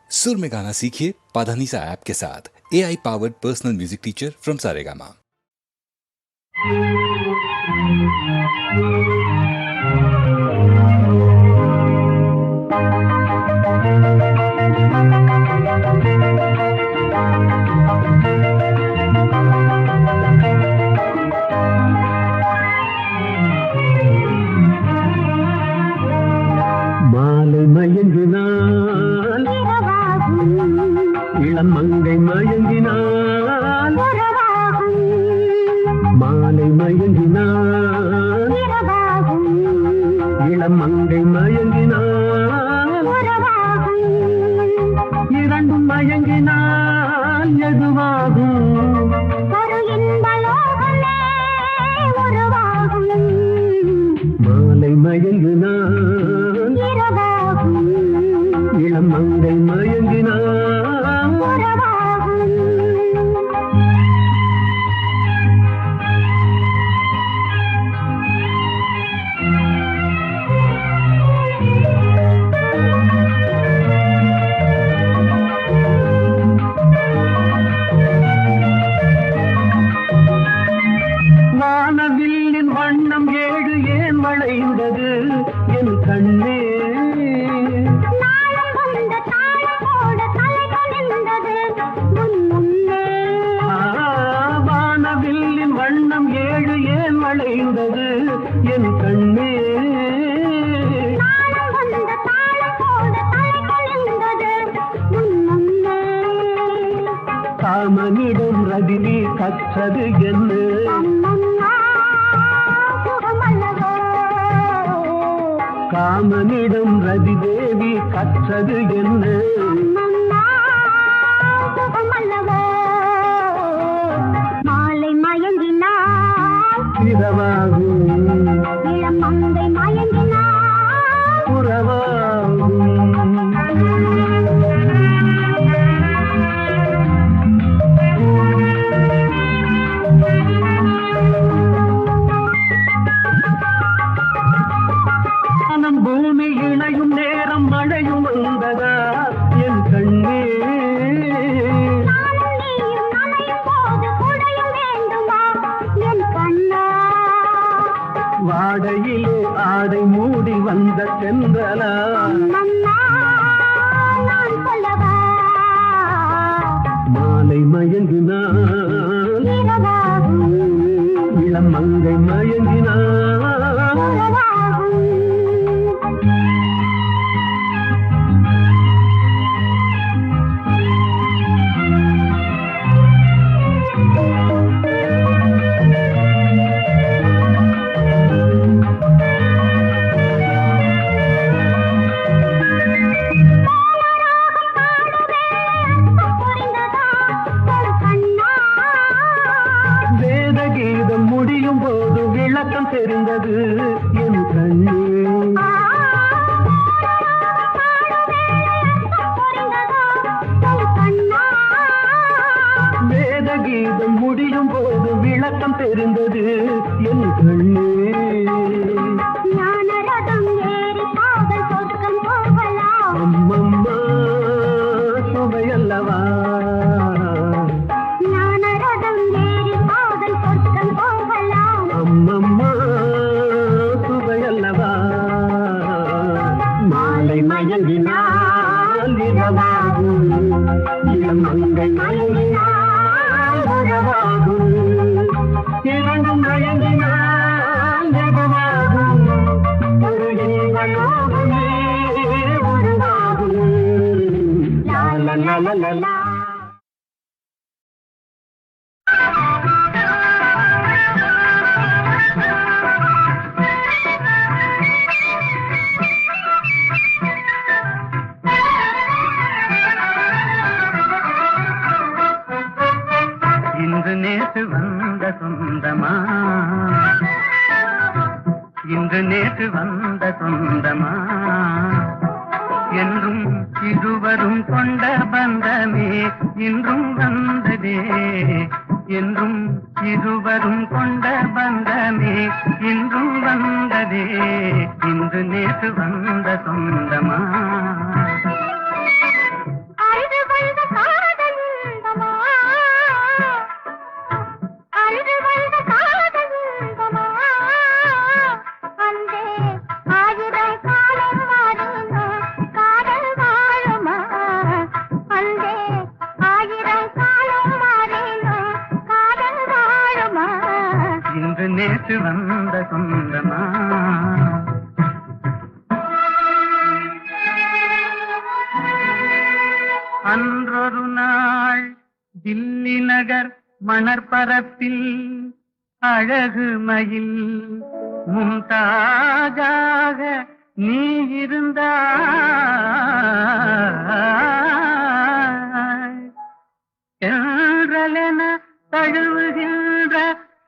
सुर में गाना सीखिए पाधानीसा ऐप के साथ। AI powered personal music teacher from Saregama. மாலை மயங்கினால் இளம் மங்கை மயங்கினால் மாலை மயங்கினால் இளம் மங்கை மயங்கினால் இரண்டும் மயங்கினால் எதுவாகும் மாலை மயங்கினால் இளம் மங்கை மயங்கினால் வானவில்லின் வண்ணம் ஏழு ஏன் வளைந்தது என் கண்ணே வானவில்லின் வண்ணம் ஏழு ஏன் வளைந்தது என் கண்ணே காமனிடம் ரதினி கற்றது என்ன காமனிடம் ரதி தேவி கற்றது என்ன மாலை மயங்கினால் இரவாகும் இளம் மங்கை மயங்கினால் உறவாகும் பூமி இணையும் நேரம் மழையும் வந்ததா என் கண்ணே வாடையிலே ஆடை மூடி வந்த சென்றலா மாலை மயங்கினால் இளம் மங்கை மயங்கினால் வேதகீதம் முடியும் போது விளக்கம் தெரிந்தது என் கண்ணே வேதகீதம் முடியும் போது விளக்கம் தெரிந்தது என் கண்ணே அம்மம்மா சுவையல்லவா அம்மம்மா சுவையல்லவா மாலை மயங்கினால் இரவாகும் இளம் மங்கை மயங்கினால் உறவாகும் இரண்டும் மயங்கினால் எதுவாகும் ஒரு இன்பலோகமே உருவாகும் லா லா லா லா லா. இன்று நேற்று வந்த சொந்தமா இன்று நேற்று வந்த சொந்தமா என்றும் இருவரும் கொண்ட பந்தமே இன்றும் வந்ததே என்றும் இருவரும் கொண்ட பந்தமே இன்றும் வந்ததே இன்று நேற்று வந்த சொந்தமா அன்றொரு நாள் தில்லி நகர் மணற்பரப்பில் அழகு மயில் மும்தாஜாக நீ இருந்தாய். என்றலென தழுவுகின்ற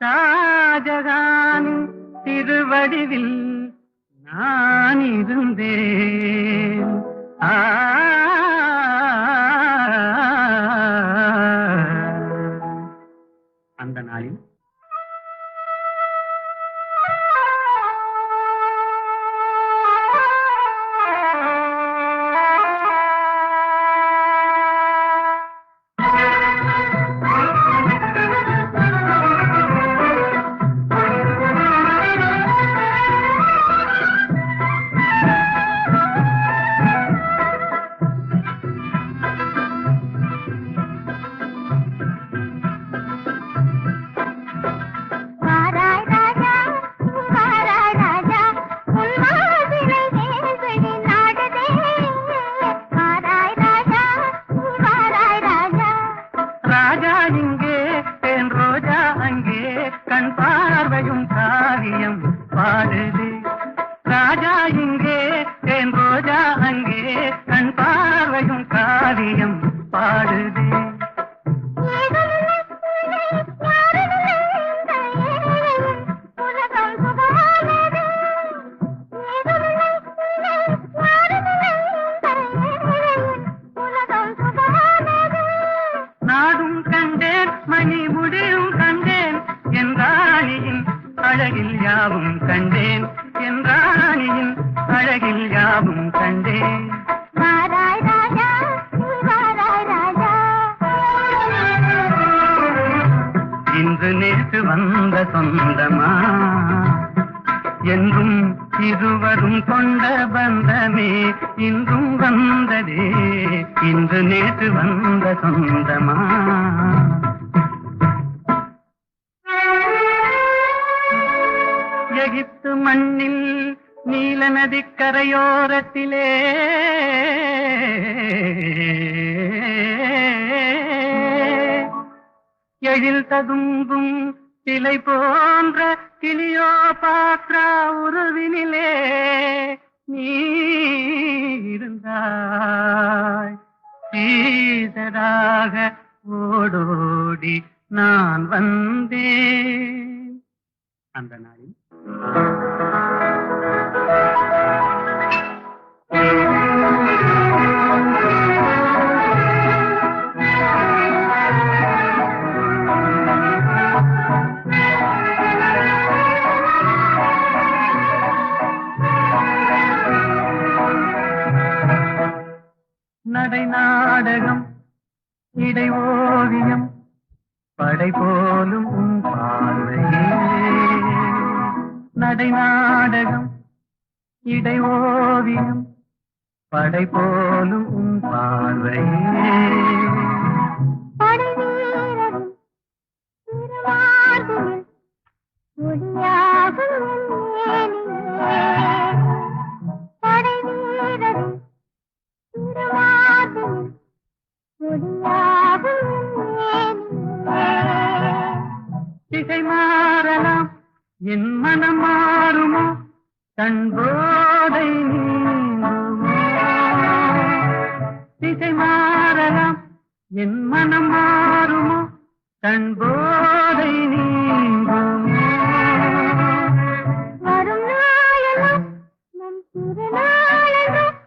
ஷாஜகானின் திருவடிவில் நான் இருந்தேன். அந்த நாளில் எகிப்து மண்ணில் நீல நதிக்கரையோரத்திலே எழில் ததும்பும் சிலை போன்ற கிளியோபாத்ரா உருவினிலே நீ இருந்தாய். சீதராக ஓடோடி நான் வந்தேன். அந்த நாளில் நடை நாடகம் இடை ஓவியம் படை போலும் உன் பார்வையே. நடை நாடகம் இடை ஓவியம் படை போலும் உன் பார்வையே. திசை மாறலாம் என் மனம் மாறுமோ தன் போதை நீங்குமோ. திசை மாறலாம் என் மனம் மாறுமோ தன் போதை நீங்குமோ. வரும் நாளெல்லாம் நம் திருநாளெல்லாம்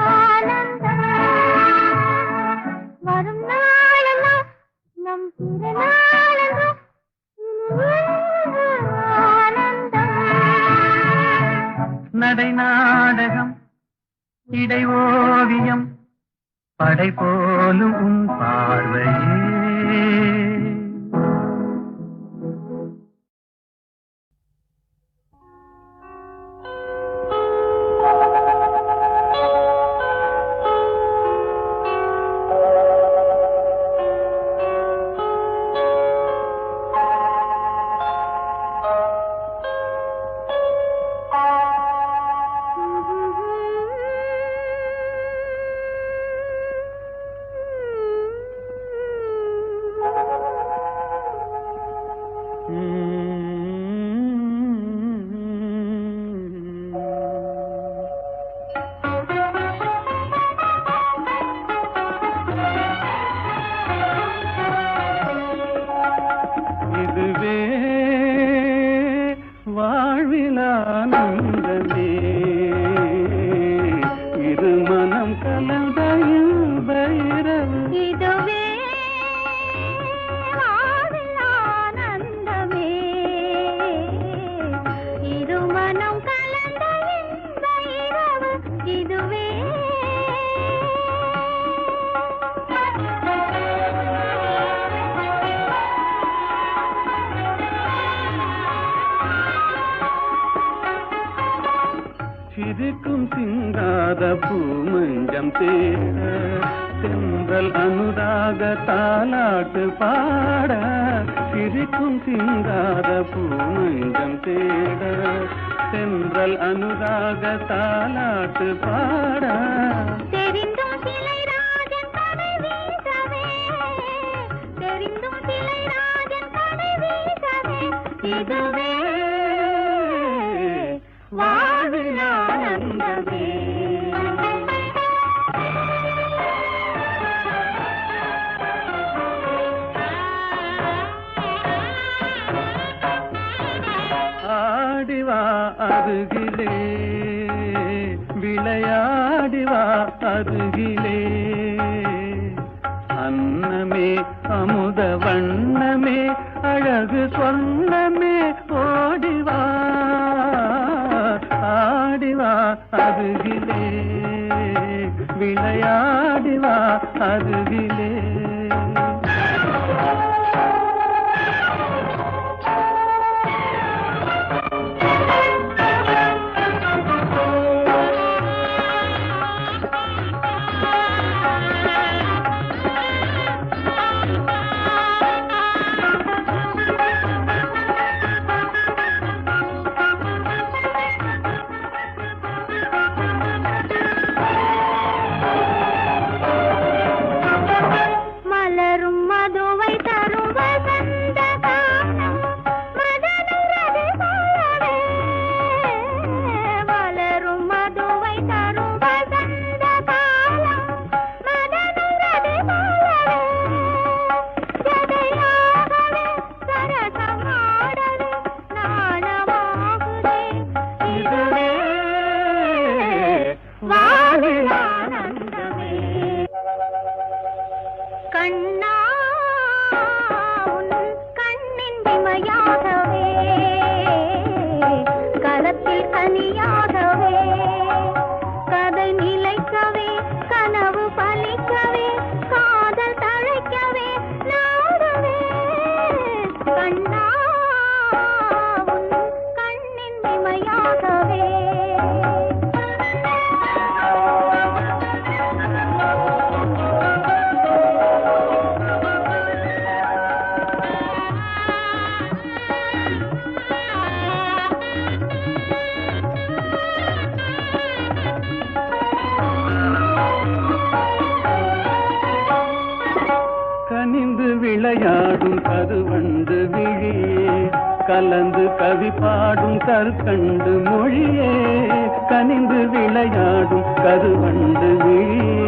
ஆனந்தம். வரும் நாளெல்லாம் நம் திருநாளெல்லாம் ஆனந்தம். நடை நாடகம் இடை ஓவியம் படை போலும் உன் பார்வையே. கலந்த இன்ப இரவு இதுவே வாழ்வில் ஆனந்தமே இருமனம் கலந்த இன்ப இரவு இதுவே சிரிக்கும் சிங்காத பூமஞ்சம் தேட சென்றல் அனுராக தாலாட்டு பாட சிரிக்கும் சிங்காத பூமஞ்சம் தேட சென்றல் அனுராக தாலாட்டு பாட தெரிந்தும் சிலை ராஜன் கடை வீசவே தெரிந்தும் சிலை ராஜன் கடை வீசவே இதுவே வாழ்வில் ஆனந்தமே ஆடிவா அருகிலே விளையாடிவா அருகிலே அன்னமே அமுத வண்ணமே அழகு சொன்னமே ஓடிவா ஆடிவா அருகிலே விளையாடிவா அருகிலே மலரும் மதுவை தரும் வசந்த காலம் மதனுரது போலவே மலரும் மதுவை தரும் வசந்த காலம் மதனுரது போலவே ஜதையாகவே சரசமாடவே நாணமாகுதே இதுவே வாழ்வில் ஆனந்தமே கண்ணா உன் கண்ணின் இமையாகவே கரத்தில் கனியாகவே கதை நிலைக்கவே கனவு பலிக்கவே காதல் தழைக்கவே நாடவே கண்ணா உன் கண்ணின் இமையாகவே கனிந்து விளையாடும் கருவண்டு விழியே கலந்து கவி பாடும் கற்கண்டு மொழியே கனிந்து விளையாடும் கருவண்டு விழியே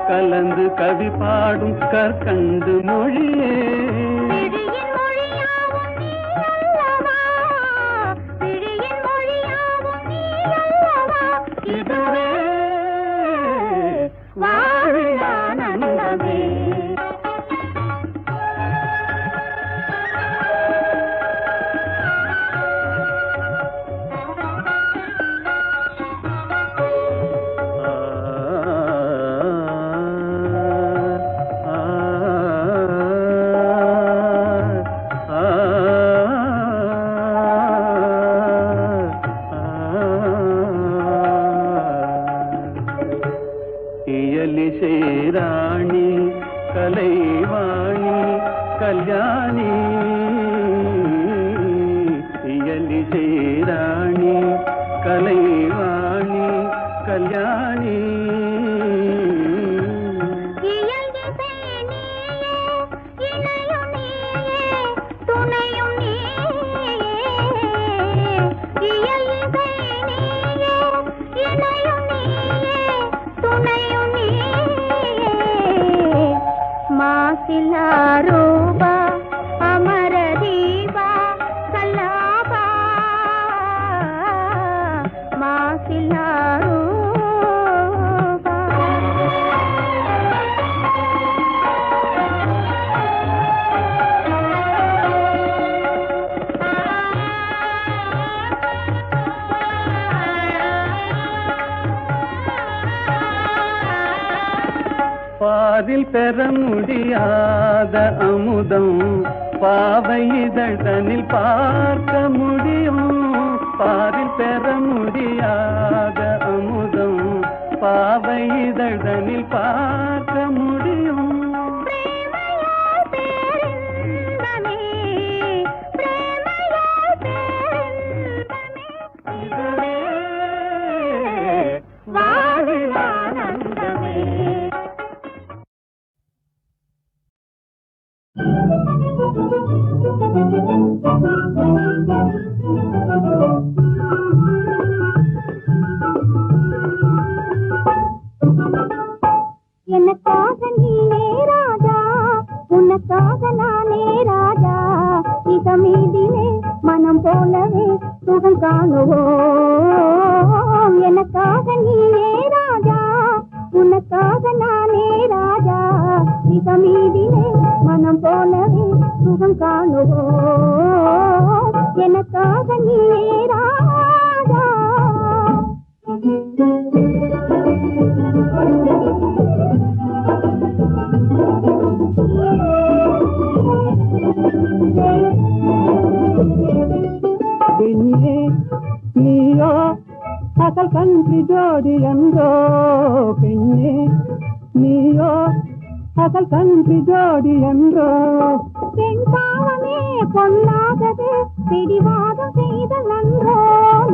கலந்து கவி பாடும் கற்கண்டு மொழியே விழியின் மொழியாவும் நீ அல்லவா விழியின் மொழியாவும் நீ அல்லவா இதுவே வாழ்வில் ஆனந்தமே இயலிசை ராணி கலைவாணி கல்யாணி இயலிசை ராணி கலைவாணி கல்யாணி இயல்கிசை நீயே இணையும் நீயே துணையும் நீயே இயல்கிசை நீயே இணையும் நீயே துணையும் நீயே மாசிலா ரூபா அமர தீபா கல்லாபா மாசிலா ரூபா பாரில் பெற முடியாத அமுதம் பாவை இதழ்தனில் பார்க்க முடியும். பாரில் பெற முடியாத அமுதம் பாவை இதழ்தனில் பார்க்க முடியும். பிரேமையால் பேரின்பமே, பிரேமையால் பேரின்பமே, இதுவே வாழ்வில் ஆனந்தமே. எனக்காக நீயே ராஜா, உனக்காக நானே ராஜா. இதமீதிலே மனம் போலவே சுகம் காணுவோம். எனக்காக நீயே ராஜா, உனக்காக நானே ராஜா. இதமீதிலே மனம் போலவே சுகம் காணுவோம். எனக்காக நீயே ராஜா. பெண்ணே நீயோ அசல் கன்றி ஜோடி என்றோ. பெண்ணே நீயோ அசல் கன்றி ஜோடி என்றோ. பெண் பாவமே பொல்லாதது, பிடிவாதம் செய்த நன்றோ.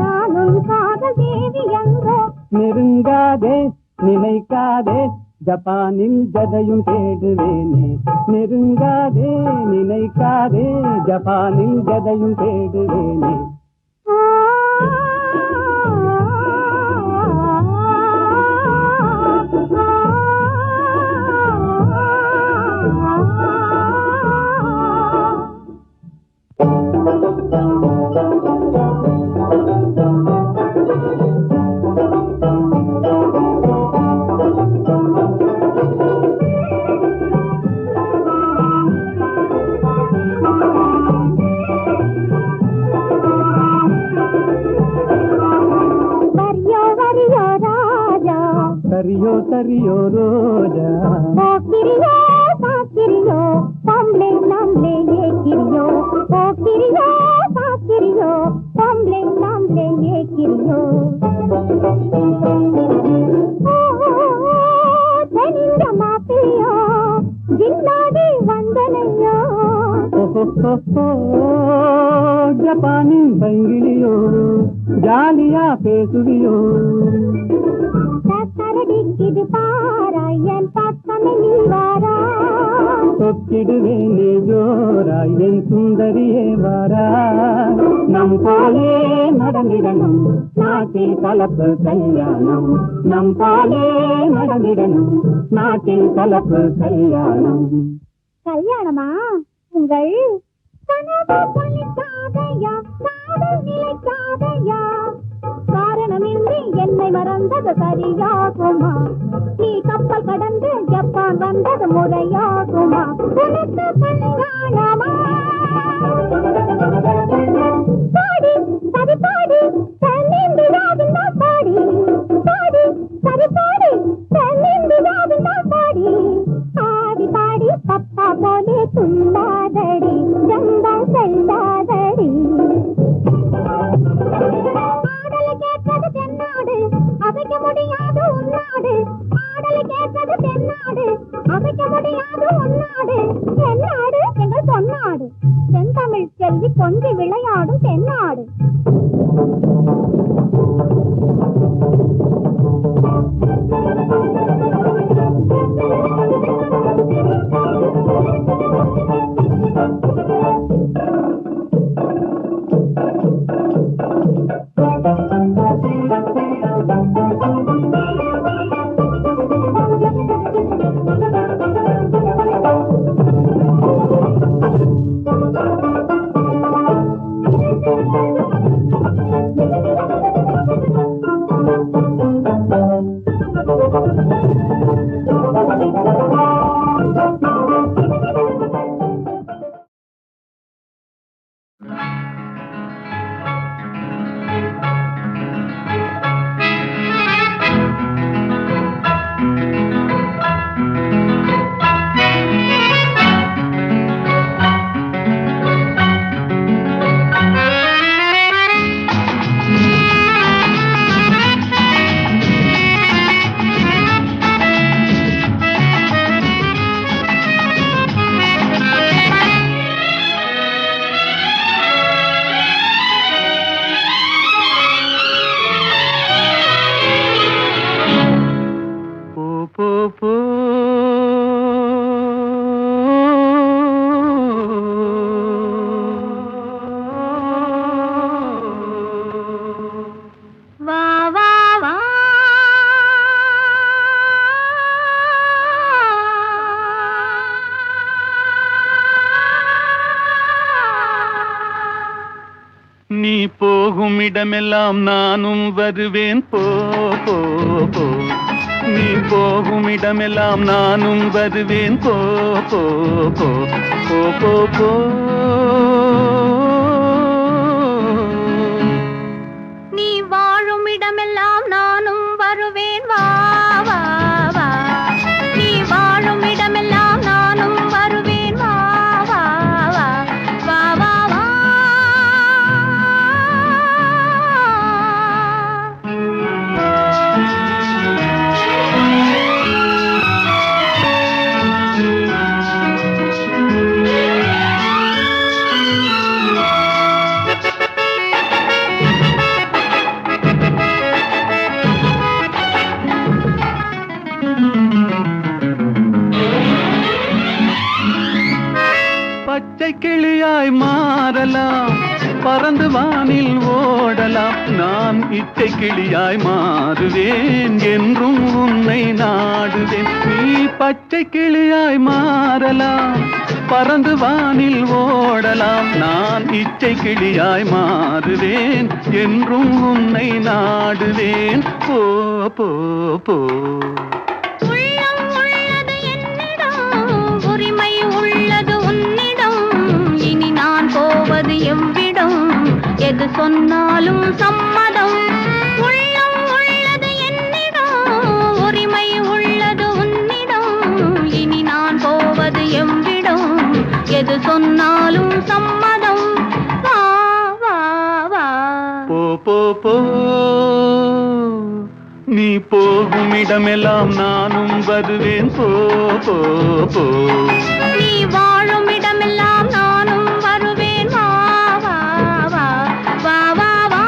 நானும் காதல் தேவி என்றோ. நெருங்காதே நினைக்காதே ஜப்பானில் ஜதையும் தேடுவேனே. நெருங்காதே நினைக்காதே ஜப்பானில் ஜதையும் தேடுவேனே. சரியோ சரியோ ரோஜா. போக்கிரியோ பாக்கிரியோ பொம்பளை நம்மளே ஏக்கிரியோ. போக்கிரியோ பாக்கிரியோ பொம்பளை நம்மளே ஏக்கிரியோ. தெரிஞ்ச மாப்பிளையோ ஜின்னாடி வந்தனையோ. ஜப்பானின் பைங்கிலியோ ஜாலியா பேசுவியோ. இது பாராயன் பக்கமே நீ வாரா. தொக்கிடுவேனே ஜோராய் என் சுந்தரியே வாரா. நம் போலே நடந்திடணும் நாட்டில் கலப்பு கல்யாணம். நம் போலே நடந்திடணும் நாட்டில் கலப்பு கல்யாணம். கல்யாணமா? உங்கள் கனவு பலிக்காதையா, காதல் நிலைக்காதையா. காரணமின்றி என்னை மறந்தது சரியாகுமா? நீ கப்பல் கடந்து ஜப்பான் வந்தது முறையாகுமா? உனக்கு கல்யாணமா? பாடி சரி பாடி தென்னிந்தியாவின் பாடி. பாடி சரி பாடி தென்னிந்தியாவின் பாடி. ஆடி பாடி பப்பா போலே துள்ளாதடி, ஜம்பம் செல்லாதடி. ஆடலை கேட்பது தென்னாடு, அசைக்க முடியாது உன்னாடு. ஆடலை கேட்பது தென்னாடு, அசைக்க முடியாது உன்னாடு. என்னாடு எங்கள் பொன்னாடு. போ வா வா வா நீ போகும் இடமெல்லாம் நானும் வருவேன் போ போ போ நீ போகும் இடமெல்லாம் நானும் வருவேன் போ போ போ போ போ போ நீ வாழும் இடமெல்லாம் நானும் வருவேன் வா வா வா நீ வாழும் இடமெல்லாம் நானும் வருவேன் வா வா வா வா வா வா பச்சை கிளியாய் மாறலாம் பறந்து வானில் ஓடலாம் நான் இச்சை கிளியாய் மாறுவேன் என்றும் உன்னை நாடுவேன் நீ பச்சை கிளியாய் மாறலாம் பறந்து வானில் ஓடலாம் நான் இச்சை கிளியாய் மாறுவேன் என்றும் உன்னை நாடுவேன் போ போ போ உள்ளம் உள்ளது என்னிடம் உரிமை உள்ளது உன்னிடம் இனி நான் போவது எவ்விடம் எது சொன்னாலும் சம்மதம் உள்ளம் உள்ளது என்னிடம் உரிமை உள்ளது உன்னிடம் இனி நான் போவது எவ்விடம் எது சொன்னாலும் சம்மதம் வா வா வா போ போ போ நீ போகும் இடமெல்லாம் நானும் வருவேன் போ போ போ நீ வாழும் இடமெல்லாம் நானும் வருவேன் வா வா வா வா வா வா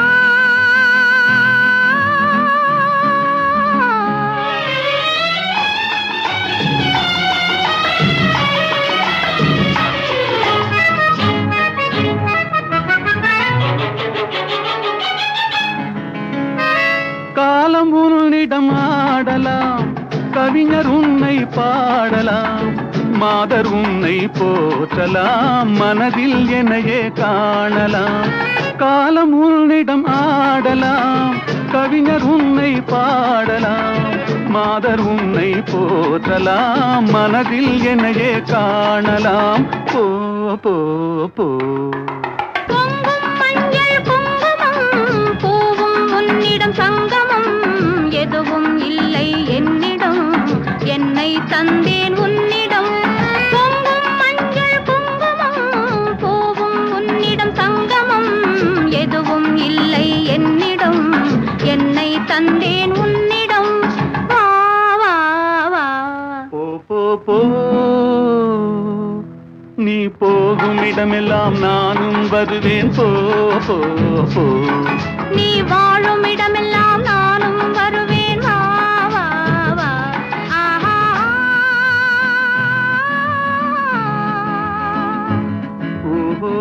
காலம் உன்னிடம் ஆடலாம் கவிஞர் உன்னை பாடலாம் மாதர் உன்னை போற்றலாம் மனதில் என்னையே காணலாம் காலம் உன்னிடம் ஆடலாம் கவிஞர் உன்னை பாடலாம் மாதர் உன்னை போற்றலாம் மனதில் என்னையே காணலாம் போ போ போ பொங்கும் மஞ்சள் குங்குமம் பூவும் உன்னிடம் சங்கமம் எதுவும் இல்லை என்னிடம் என்னை தந்தேன் உன்னிடம் பொங்கும் மஞ்சள் குங்குமம் பூவும் உன்னிடம் சங்கமம் எதுவும் இல்லை என்னிடம் என்னை தந்தேன் உன்னிடம் வா வா வா போ போ போ நீ போகும் இடமெல்லாம் நானும் வருவேன் போ போ போ நீ வாழும் இடமெல்லாம் நானும் வருவேன் வா வா வா ஆஹா ஓஹோ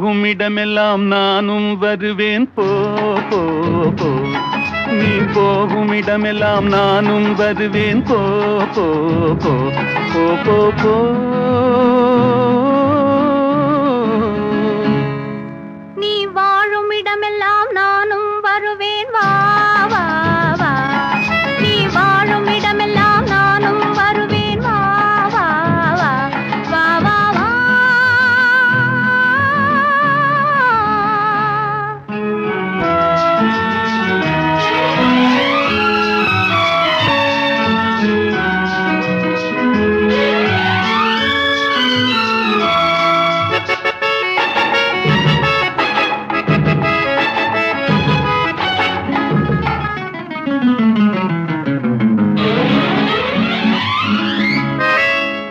போகும் இடமெல்லாம் நானும் வருவேன் போ போ போ நீ போகும் இடமெல்லாம் நானும் வருவேன் போ போ போ போ போ போ நீ வாழும் இடமெல்லாம் நானும் வருவேன் வா வா வா நீ வாழும் இடமெல்லாம் நானும் வருவேன் வா வா வா வா வா வா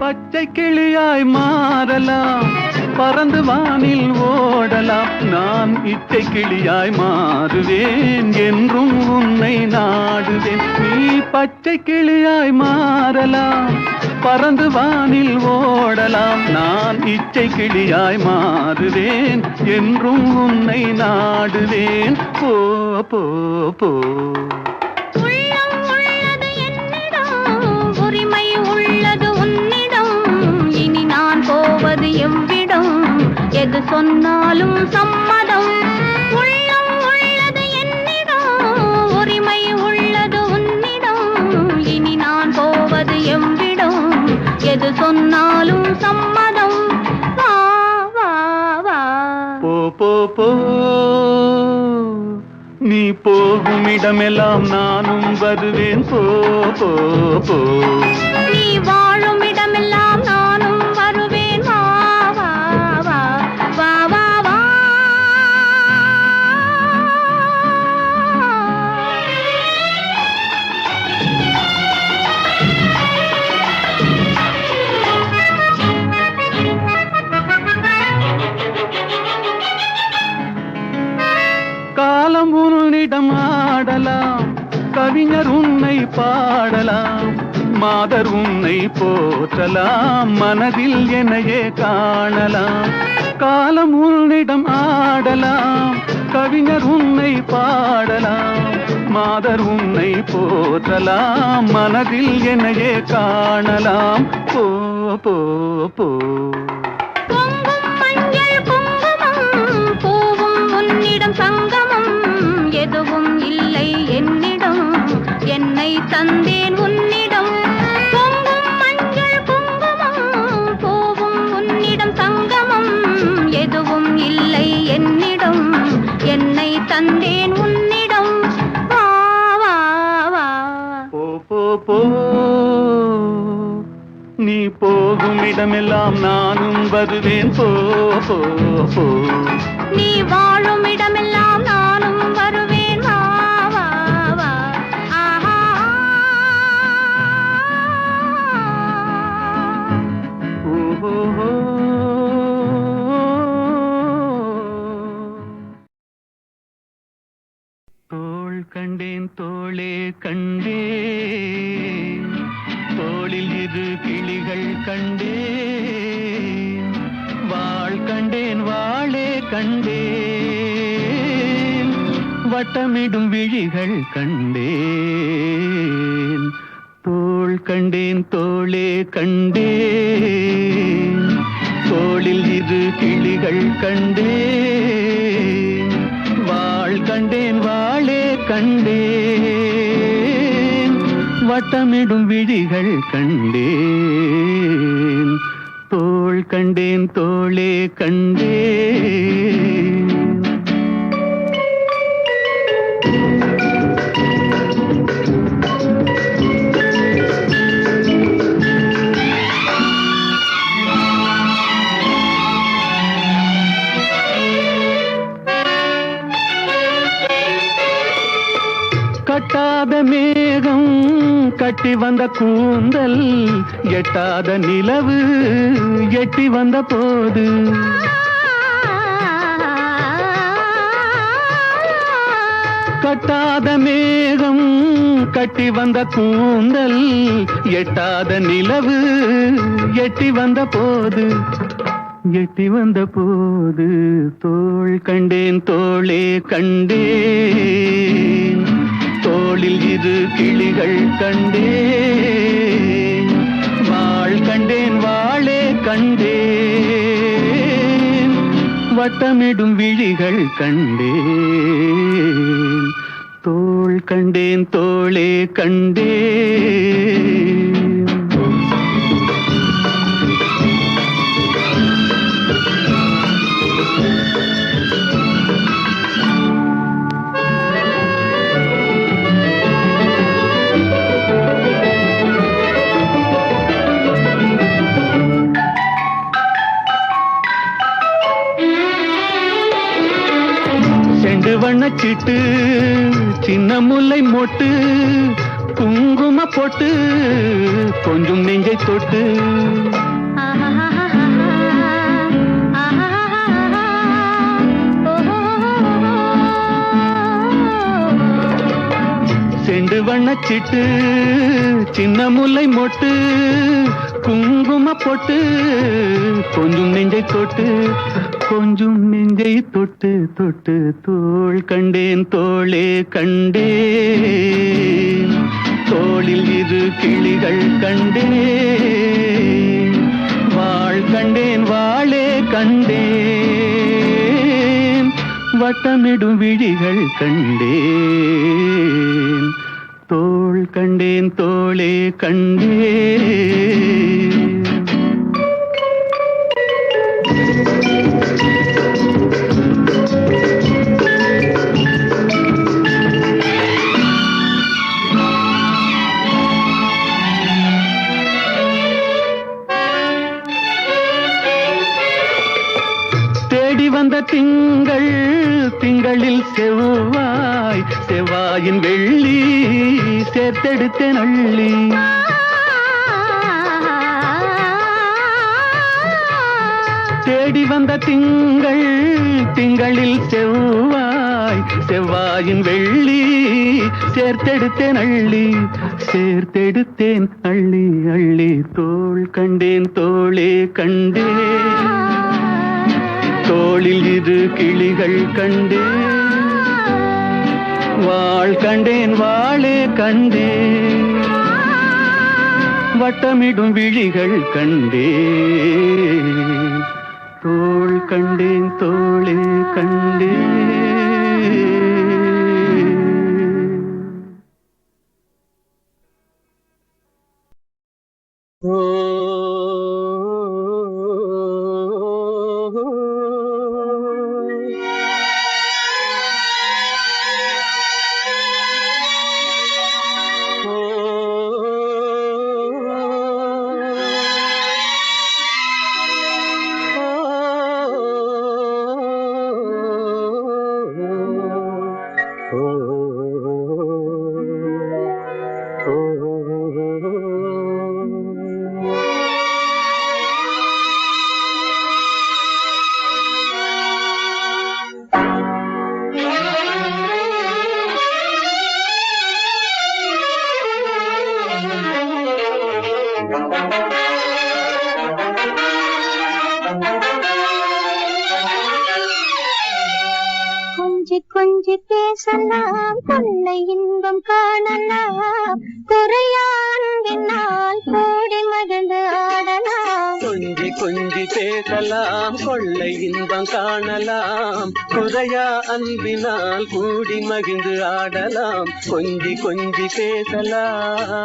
பச்சை கிளியாய் மாறலாம் பறந்து வானில் ஓடலாம் நான் இச்சை கிளியாய் மாறுவேன் என்றும் உன்னை நாடுவேன் நீ பச்சை கிளியாய் மாறலாம் பறந்து வானில் ஓடலாம் நான் இச்சை கிளியாய் மாறுவேன் என்றும் உன்னை நாடுவேன் போ போ போ உள்ளம் உள்ளது என்னிடம் உரிமை உள்ளது உன்னிடம் இனி நான் போவது எவ்விடம் எது சொன்னாலும் சம்மதம் உள்ளம் உள்ளது என்னிடம் உரிமை உள்ளது உன்னிடம் இனி நான் போவது எவ்விடம் எது சொன்னாலும் சம்மதம் வா வா வா போ போ போ நீ போகும் இடமெல்லாம் நானும் வருவேன் போ போ போ நீ வாழும் இடமெல்லாம் நானும் வருவேன் வா வா வா வா வா வா காலம் உன்னிடம் ஆடலாம் கவிஞர் உன்னை பாடலாம் மாதர் உன்னை போற்றலாம் மனதில் என்னையே காணலாம் காலம் உன்னிடம் ஆடலாம் கவிஞர் உன்னை பாடலாம் மாதர் உன்னை போற்றலாம் மனதில் என்னையே காணலாம் போ போ போ பொங்கும் மஞ்சள் குங்குமம் பூவும் உன்னிடம் சங்கமம் எதுவும் இல்லை என்னிடம் என்னை தந்தேன் உன்னிடம் பொங்கும் மஞ்சள் குங்குமம் பூவும் உன்னிடம் சங்கமம் எதுவும் இல்லை என்னிடம் என்னை தந்தேன் உன்னிடம் வா வா வா போ போ போ நீ போகும் இடமெல்லாம் நானும் வருவேன் போ போ போ நீ வாழும் இடமெல்லாம் நானும் வருவேன் வா வா வா ஆஹா ஓஹோ தோள் கண்டேன் தோளே கண்டேன் தோளில் இரு கிளிகள் கண்டேன் வாள் கண்டேன் வாளே கண்டேன் வட்டமிடும் விழிகள் கண்டேன் தோள் கண்டேன் தோளே கண்டேன் தோளில் இரு கிளிகள் கண்டேன் வாள் கண்டேன் வாளே கண்டேன் வட்டமிடும் விழிகள் கண்டேன் தோள் கண்டேன் தோளே கண்டேன் கட்டாத மேகம் கட்டி வந்த கூந்தல் எட்டாத நிலவு எட்டி வந்த போது கட்டாத மேகம் கட்டி வந்த கூந்தல் எட்டாத நிலவு எட்டி வந்த போது எட்டி வந்த போது தோள் கண்டேன் தோளே கண்டேன் தோளில் இரு கிளிகள் கண்டேன் வாள் கண்டேன் வாளே கண்டேன் வட்டமிடும் விழிகள் கண்டேன் தோள் கண்டேன் தோளே கண்டேன் வண்ணச்சிட்டு சின்ன முல்லை மொட்டு குங்கும போட்டு கொஞ்சம் நெஞ்சை தொட்டு செண்டு வண்ணச்சிட்டு சின்ன முல்லை மொட்டு குங்கும போட்டு கொஞ்சம் நெஞ்சை தொட்டு கொஞ்சம் நெஞ்சை தொட்டு தொட்டு தோள் கண்டேன் தோளே கண்டேன் தோளில் இரு கிளிகள் கண்டேன் வாள் கண்டேன் வாளே கண்டேன் வட்டமிடும் விழிகள் கண்டேன் தோள் கண்டேன் தோளே கண்டேன் வந்த திங்கள் திங்களில் செவ்வாய் செவ்வாயின் வெள்ளி சேர்த்தெடுத்தேன் அள்ளி தேடி வந்த திங்கள் திங்களில் செவ்வாய் செவ்வாயின் வெள்ளி சேர்த்தெடுத்தேன் அள்ளி சேர்த்தெடுத்தேன் அள்ளி அள்ளி தோள் கண்டேன் தோளே கண்டேன் தோளில் இரு கிளிகள் கண்டேன் வாள் கண்டேன் வாளே கண்டேன் வட்டமிடும் விழிகள் கண்டேன் தோள் கண்டேன் தோளே கண்டேன் கொஞ்சி பேசலாம் கொள்ளை இன்பம் காணலாம் குறையான்பினால் கூடி மகிழ்ந்து ஆடலாம் கொஞ்சி கொஞ்சி பேசலாம் கொள்ளை இன்பம் காணலாம் குறையா அன்பினால் கூடி மகிழ்ந்து ஆடலாம் கொஞ்சி கொஞ்சி பேசலாம்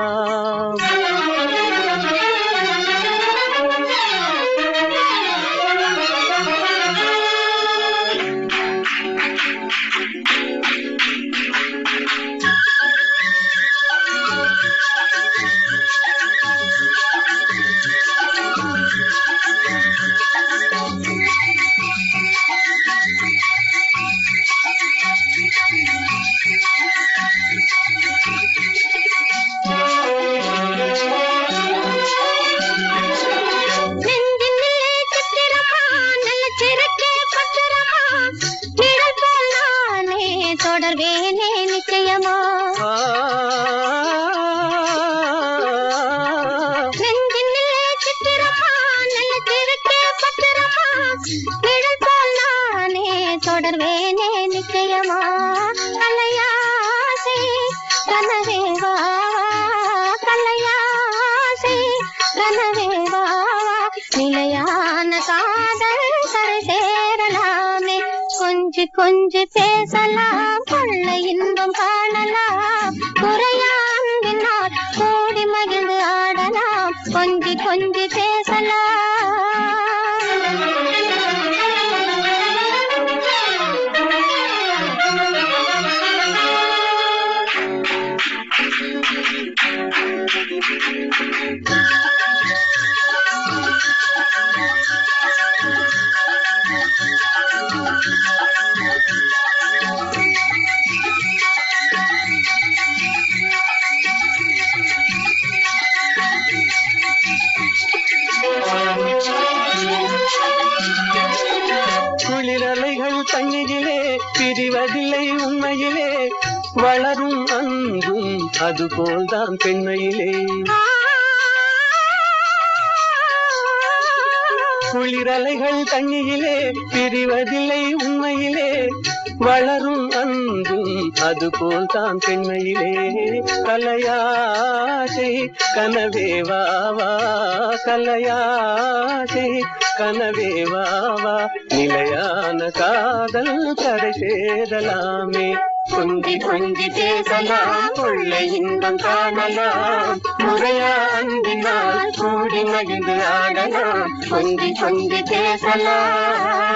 தொடர்வேனே நிச்சயமா நெஞ்சினிலே சித்திரமா நல்ல திருக்கே பத்திரமா தொடர்வேனே நிச்சயமா கலையாசை கனவே வா கலையாசை கனவே வா நிலையான காதல் கரை சேரலாமே கொஞ்சி கொஞ்சி பேசலாம் கொள்ளை இன்பம் காணலாம் குறையாண்டினால் கூடி மகிழ்ந்து ஆடலாம் கொஞ்சி கொஞ்சி பேசலாம் குளிரலைகள் தண்ணியிலே பிரிவதில்லை உண்மையிலே வளரும் அன்பும் அதுபோல்தான் பெண்மையிலே குளிரலைகள் தண்ணியிலே பிரிவதில்லை உண்மையிலே வளரும் அன்பும் அதுபோல்தான் பெண்மையிலே கலையாசை கனவே வாவா கலையாசை கனவே வாவா நிலையான காதல் கரை சேரலாமே கொஞ்சி கொஞ்சி பேசலாம் கொள்ளை இன்பம் காணலாம் முறையாண்டினால் கூடி மகிழ்ந்து ஆடலாம் கொஞ்சி கொஞ்சி பேசலாம்